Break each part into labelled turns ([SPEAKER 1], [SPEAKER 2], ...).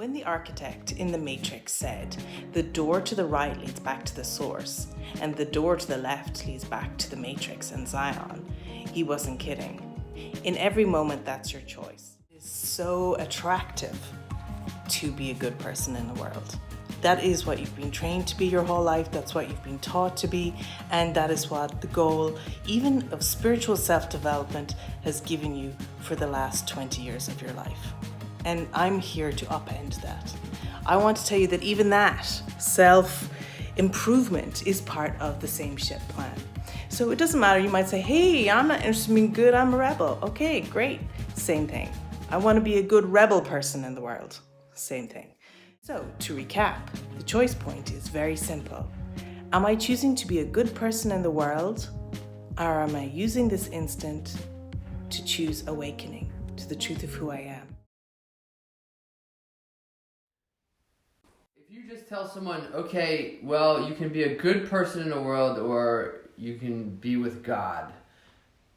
[SPEAKER 1] When the architect in the Matrix said, the door to the right leads back to the source, and the door to the left leads back to the Matrix and Zion, he wasn't kidding. In every moment, that's your choice. It's so attractive to be a good person in the world. That is what you've been trained to be your whole life. That's what you've been taught to be. And that is what the goal, even of spiritual self-development, has given you for the last 20 years of your life. And I'm here to upend that. I want to tell you that even that self-improvement is part of the same shit plan. So it doesn't matter. You might say, hey, I'm not interested in being good. I'm a rebel. Okay, great. Same thing. I want to be a good rebel person in the world. Same thing. So to recap, the choice point is very simple. Am I choosing to be a good person in the world, or am I using this instant to choose awakening to the truth of who I am?
[SPEAKER 2] If you just tell someone, okay, well, you can be a good person in the world or you can be with God,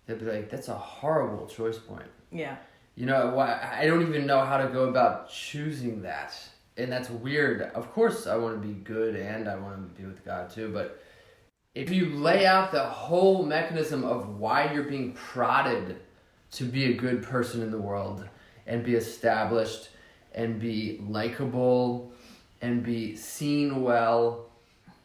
[SPEAKER 2] they'll be like, that's a horrible choice point.
[SPEAKER 1] Yeah.
[SPEAKER 2] You know, I don't even know how to go about choosing that. And that's weird. Of course I want to be good and I want to be with God too, but if you lay out the whole mechanism of why you're being prodded to be a good person in the world and be established and be likable and be seen well,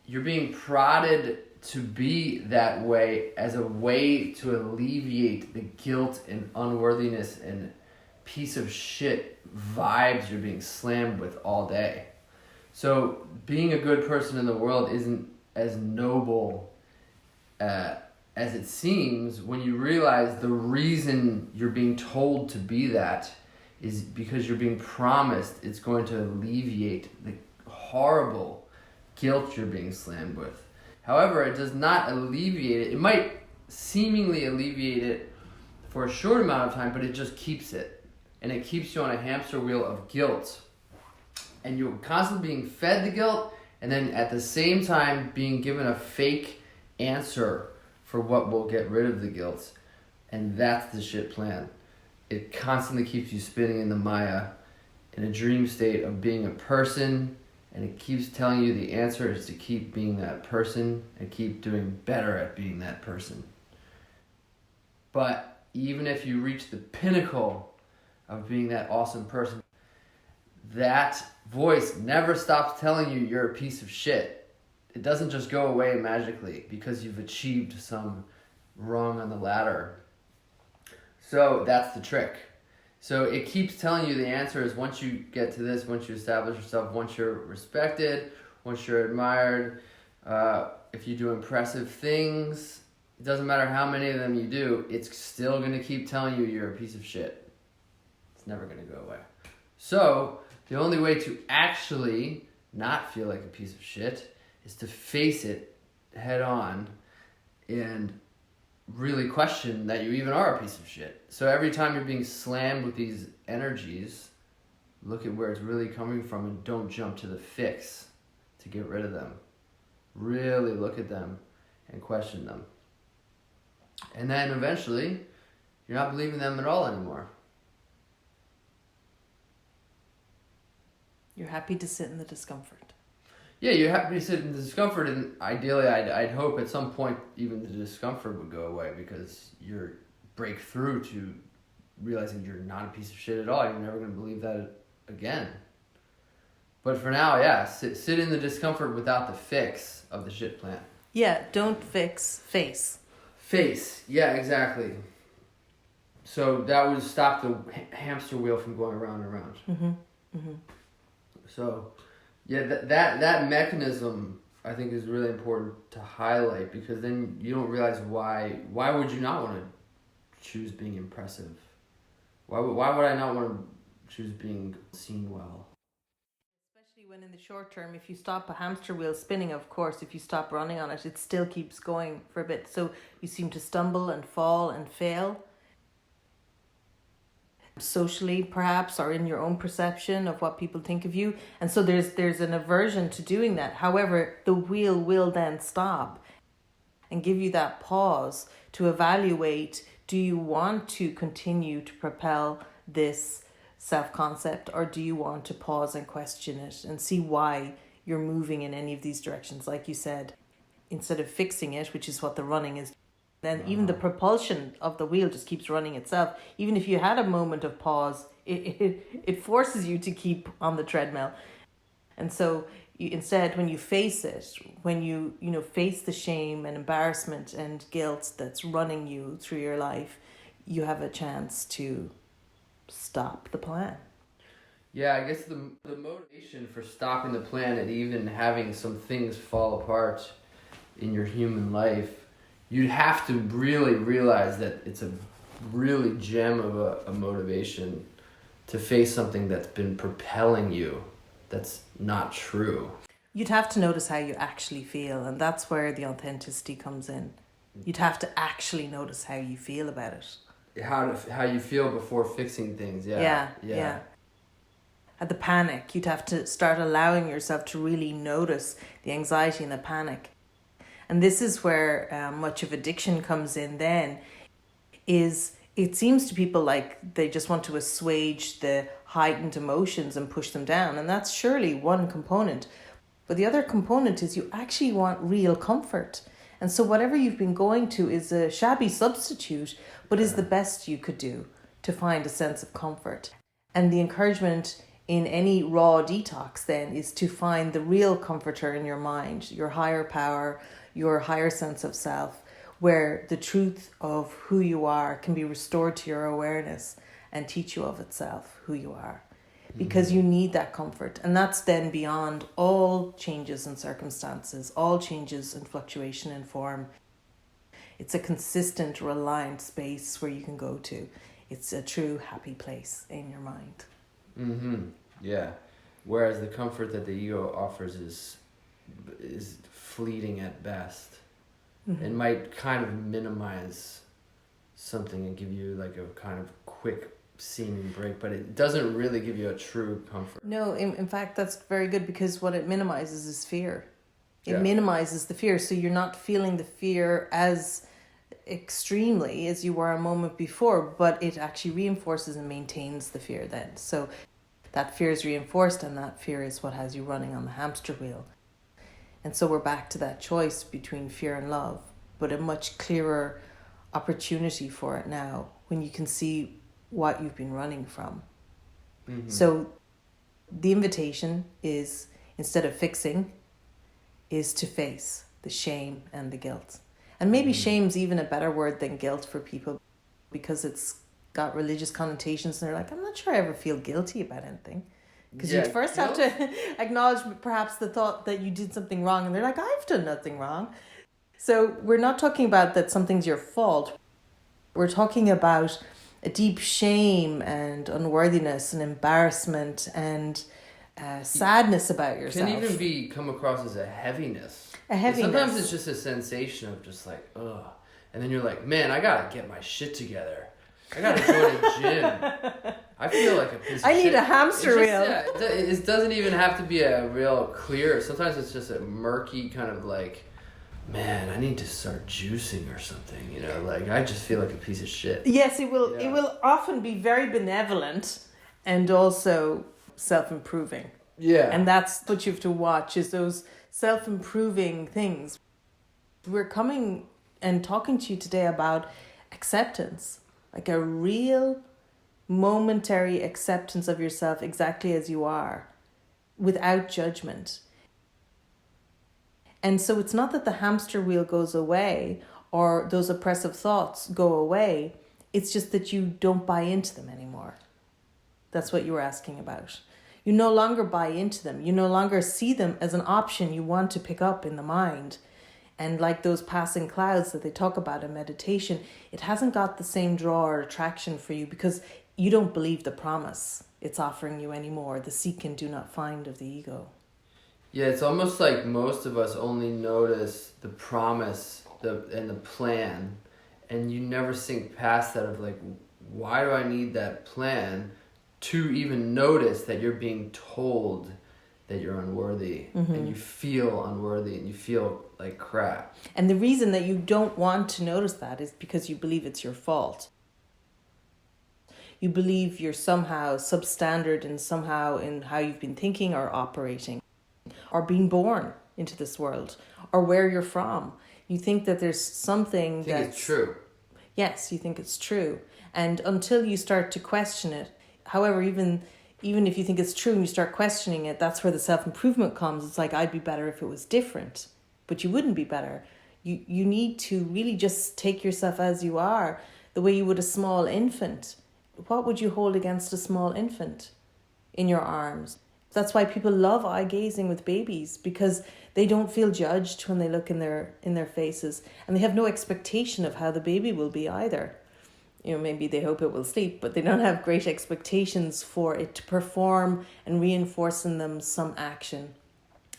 [SPEAKER 2] you're being prodded to be that way as a way to alleviate the guilt and unworthiness and piece of shit vibes you're being slammed with all day. So being a good person in the world isn't as noble as it seems when you realize the reason you're being told to be that is because you're being promised it's going to alleviate the horrible guilt you're being slammed with. However, it does not alleviate it. It might seemingly alleviate it for a short amount of time, but it just keeps it. And it keeps you on a hamster wheel of guilt. And you're constantly being fed the guilt, and then at the same time being given a fake answer for what will get rid of the guilt. And that's the shit plan. It constantly keeps you spinning in the Maya in a dream state of being a person, and it keeps telling you the answer is to keep being that person and keep doing better at being that person. But even if you reach the pinnacle of being that awesome person, that voice never stops telling you you're a piece of shit. It doesn't just go away magically because you've achieved some rung on the ladder. So that's the trick. So it keeps telling you the answer is once you get to this, once you establish yourself, once you're respected, once you're admired, if you do impressive things, it doesn't matter how many of them you do, it's still going to keep telling you you're a piece of shit. It's never going to go away. So the only way to actually not feel like a piece of shit is to face it head on and really question that you even are a piece of shit. So every time you're being slammed with these energies, look at where it's really coming from and don't jump to the fix to get rid of them. Really look at them and question them. And then eventually, you're not believing them at all anymore.
[SPEAKER 1] You're happy to sit in the discomfort.
[SPEAKER 2] Yeah, you're happy to sit in the discomfort, and ideally, I'd hope at some point even the discomfort would go away because you break through to realizing you're not a piece of shit at all. You're never going to believe that again. But for now, yeah, sit in the discomfort without the fix of the shit plan.
[SPEAKER 1] Yeah, don't fix, face.
[SPEAKER 2] Face, yeah, exactly. So that would stop the hamster wheel from going around and around.
[SPEAKER 1] Mm-hmm. Mm-hmm.
[SPEAKER 2] So, yeah, that mechanism I think is really important to highlight because then you don't realize why would you not want to choose being impressive? Why would I not want to choose being seen well?
[SPEAKER 1] Especially when in the short term, if you stop a hamster wheel spinning, of course, if you stop running on it, it still keeps going for a bit. So you seem to stumble and fall and fail. Socially, perhaps, or in your own perception of what people think of you. And so there's an aversion to doing that. However, the wheel will then stop and give you that pause to evaluate, do you want to continue to propel this self-concept, or do you want to pause and question it and see why you're moving in any of these directions? Like you said, instead of fixing it, which is what the running is, then even the propulsion of the wheel just keeps running itself. Even if you had a moment of pause, it forces you to keep on the treadmill. And so instead, when you face it, when you face the shame and embarrassment and guilt that's running you through your life, you have a chance to stop the plan.
[SPEAKER 2] Yeah, I guess the motivation for stopping the plan and even having some things fall apart in your human life, you'd have to really realize that it's a really gem of a motivation to face something that's been propelling you that's not true.
[SPEAKER 1] You'd have to notice how you actually feel, and that's where the authenticity comes in. You'd have to actually notice how you feel about it.
[SPEAKER 2] How you feel before fixing things, yeah.
[SPEAKER 1] At the panic, you'd have to start allowing yourself to really notice the anxiety and the panic. And this is where much of addiction comes in then, is it seems to people like they just want to assuage the heightened emotions and push them down. And that's surely one component. But the other component is you actually want real comfort. And so whatever you've been going to is a shabby substitute, but is the best you could do to find a sense of comfort. And the encouragement in any raw detox then is to find the real comforter in your mind, your higher power, your higher sense of self, where the truth of who you are can be restored to your awareness and teach you of itself, who you are. Because you need that comfort. And that's then beyond all changes in circumstances, all changes in fluctuation in form. It's a consistent, reliant space where you can go to. It's a true happy place in your mind.
[SPEAKER 2] Yeah. Whereas the comfort that the ego offers is fleeting at best. It might kind of minimize something and give you like a kind of quick seeming break, but it doesn't really give you a true comfort.
[SPEAKER 1] No, in fact, that's very good, because what it minimizes is fear. It minimizes the fear, so you're not feeling the fear as extremely as you were a moment before, but it actually reinforces and maintains the fear then. So that fear is reinforced, and that fear is what has you running on the hamster wheel. And so we're back to that choice between fear and love, but a much clearer opportunity for it now when you can see what you've been running from. So the invitation is, instead of fixing, is to face the shame and the guilt. And maybe shame's even a better word than guilt for people, because it's got religious connotations and they're like, I'm not sure I ever feel guilty about anything. Because you first have to acknowledge perhaps the thought that you did something wrong, and they're like, I've done nothing wrong. So we're not talking about that something's your fault. We're talking about a deep shame and unworthiness and embarrassment and sadness about yourself.
[SPEAKER 2] It can even come across as a heaviness. Sometimes it's just a sensation of just like, ugh. And then you're like, man, I gotta get my shit together. I gotta join a gym. I feel like a piece of shit.
[SPEAKER 1] I need a hamster wheel.
[SPEAKER 2] Yeah, it doesn't even have to be a real clear. Sometimes it's just a murky kind of like, man, I need to start juicing or something. You know, like I just feel like a piece of shit.
[SPEAKER 1] Yes, it will. Yeah. It will often be very benevolent and also self-improving.
[SPEAKER 2] Yeah,
[SPEAKER 1] and that's what you have to watch, is those self-improving things. We're coming and talking to you today about acceptance, like a real momentary acceptance of yourself exactly as you are, without judgment. And so it's not that the hamster wheel goes away or those oppressive thoughts go away. It's just that you don't buy into them anymore. That's what you were asking about. You no longer buy into them. You no longer see them as an option you want to pick up in the mind. And like those passing clouds that they talk about in meditation, it hasn't got the same draw or attraction for you because you don't believe the promise it's offering you anymore, the seek and do not find of the ego.
[SPEAKER 2] Yeah, it's almost like most of us only notice the promise and the plan, and you never think past that of like, why do I need that plan to even notice that you're being told that you're unworthy, and you feel unworthy and you feel like crap.
[SPEAKER 1] And the reason that you don't want to notice that is because you believe it's your fault. You believe you're somehow substandard and somehow in how you've been thinking or operating or being born into this world or where you're from. You think that there's something that's
[SPEAKER 2] it's true.
[SPEAKER 1] Yes, you think it's true. And until you start to question it, however, even if you think it's true and you start questioning it, that's where the self-improvement comes. It's like, I'd be better if it was different. But you wouldn't be better. You need to really just take yourself as you are, the way you would a small infant. What would you hold against a small infant in your arms? That's why people love eye gazing with babies, because they don't feel judged when they look in their faces, and they have no expectation of how the baby will be either. You know, maybe they hope it will sleep, but they don't have great expectations for it to perform and reinforce in them some action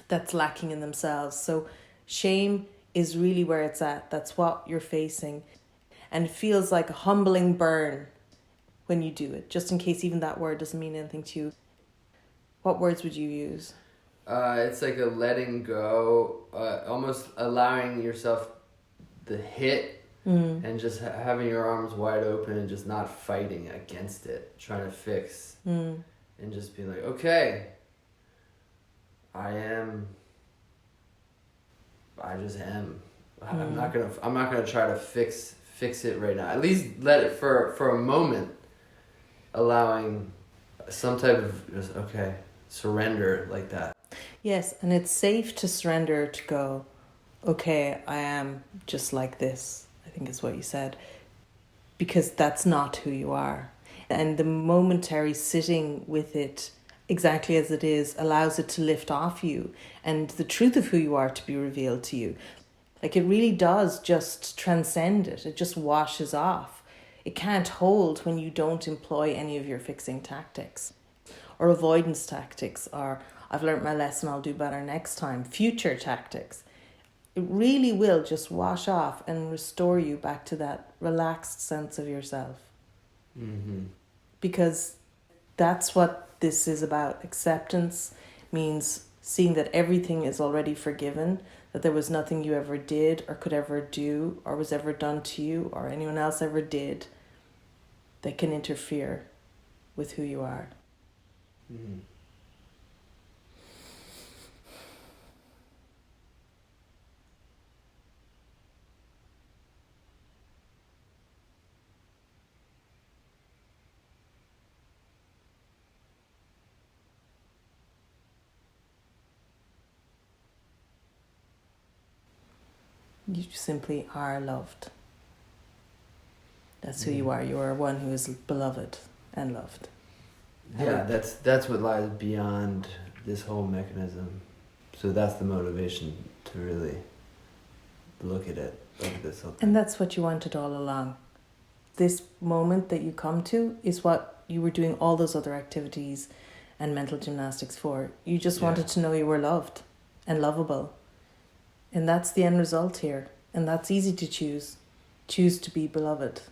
[SPEAKER 1] that's lacking in themselves. So shame is really where it's at. That's what you're facing. And it feels like a humbling burn when you do it, just in case even that word doesn't mean anything to you. What words would you use?
[SPEAKER 2] It's like a letting go, almost allowing yourself the hit and just having your arms wide open and just not fighting against it, trying to fix and just being like, okay, I just am. I'm not gonna try to fix it right now. At least let it for a moment, allowing some type of just surrender like that.
[SPEAKER 1] Yes, and it's safe to surrender, to go, okay, I am just like this, I think is what you said, because that's not who you are. And the momentary sitting with it exactly as it is allows it to lift off you and the truth of who you are to be revealed to you. Like, it really does just transcend it. It just washes off. It can't hold when you don't employ any of your fixing tactics or avoidance tactics, or I've learned my lesson, I'll do better next time, future tactics. It really will just wash off and restore you back to that relaxed sense of yourself.
[SPEAKER 2] Mm-hmm.
[SPEAKER 1] Because that's what this is about. Acceptance means seeing that everything is already forgiven, that there was nothing you ever did or could ever do or was ever done to you or anyone else ever did that can interfere with who you are.
[SPEAKER 2] Mm-hmm.
[SPEAKER 1] You simply are loved. That's who you are. You are one who is beloved and loved.
[SPEAKER 2] Yeah, that's what lies beyond this whole mechanism. So that's the motivation to really look at it, look at this whole thing.
[SPEAKER 1] And that's what you wanted all along. This moment that you come to is what you were doing all those other activities and mental gymnastics for. You just wanted to know you were loved and lovable. And that's the end result here. And that's easy to choose. Choose to be beloved.